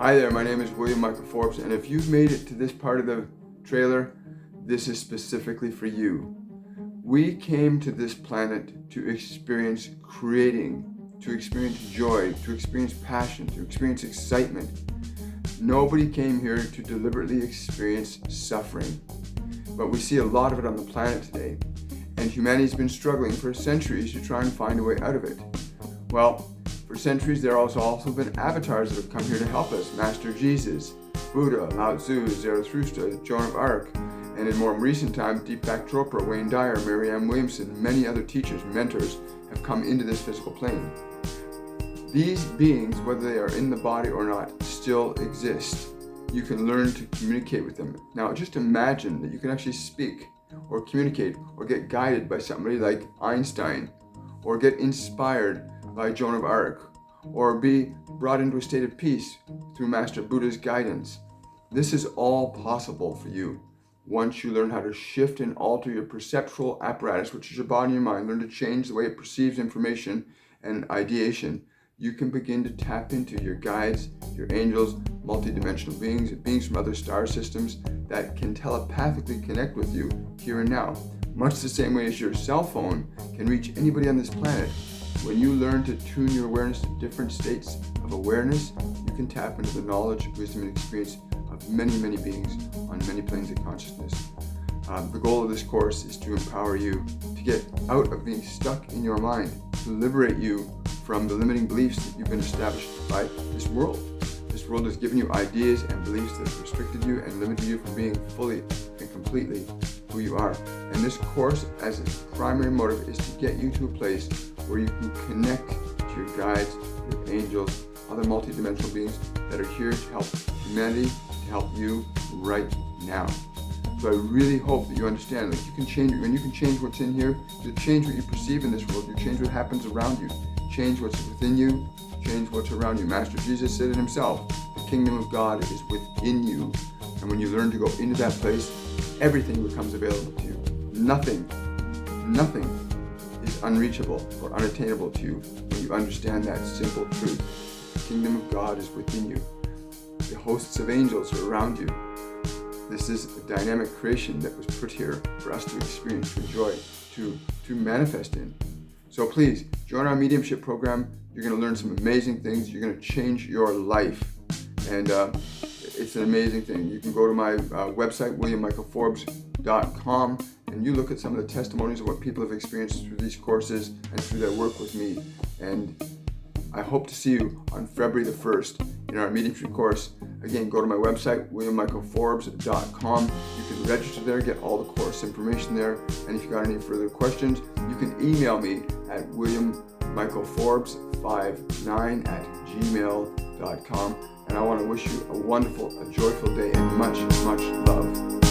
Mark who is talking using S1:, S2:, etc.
S1: Hi there, my name is William Michael Forbes, and if you've made it to this part of the trailer, this is specifically for you. We came to this planet to experience creating, to experience joy, to experience passion, to experience excitement. Nobody came here to deliberately experience suffering, but we see a lot of it on the planet today, and humanity's been struggling for centuries to try and find a way out of it. Well, for centuries, there has also been avatars that have come here to help us. Master Jesus, Buddha, Lao Tzu, Zarathustra, Joan of Arc, and in more recent times, Deepak Chopra, Wayne Dyer, Marianne Williamson, and many other teachers, mentors, have come into this physical plane. These beings, whether they are in the body or not, still exist. You can learn to communicate with them. Now, just imagine that you can actually speak or communicate or get guided by somebody like Einstein, or get inspired by Joan of Arc, or be brought into a state of peace through Master Buddha's guidance. This is all possible for you once you learn how to shift and alter your perceptual apparatus, which is your body and your mind. Learn to change the way it perceives information and ideation. You can begin to tap into your guides, your angels, multidimensional beings, beings from other star systems that can telepathically connect with you here and now. Much the same way as your cell phone can reach anybody on this planet. When you learn to tune your awareness to different states of awareness, you can tap into the knowledge, wisdom, and experience of many, many beings on many planes of consciousness. The goal of this course is to empower you to get out of being stuck in your mind, to liberate you from the limiting beliefs that you've been established by this world. This world has given you ideas and beliefs that have restricted you and limited you from being fully and completely who you are. And this course, as its primary motive, is to get you to a place where you can connect to your guides, your angels, other multidimensional beings that are here to help humanity, to help you right now. So I really hope that you understand that you can change, when you can change what's in here, you change what you perceive in this world, you change what happens around you, change what's within you, change what's around you. Master Jesus said it himself, the kingdom of God is within you. And when you learn to go into that place, everything becomes available to you. Nothing is unreachable or unattainable to you when you understand that simple truth. The kingdom of God is within you. The hosts of angels are around you. This is a dynamic creation that was put here for us to experience, to enjoy, to manifest in. So please, join our mediumship program. You're going to learn some amazing things. You're going to change your life. And it's an amazing thing. You can go to my website, williammichaelforbes.com, and you look at some of the testimonies of what people have experienced through these courses and through their work with me. And I hope to see you on February the 1st in our mediumship course. Again, go to my website, williammichaelforbes.com. You can register there, get all the course information there. And if you got any further questions, you can email me at williammichaelforbes59@gmail.com. And I want to wish you a wonderful, a joyful day and much, much love.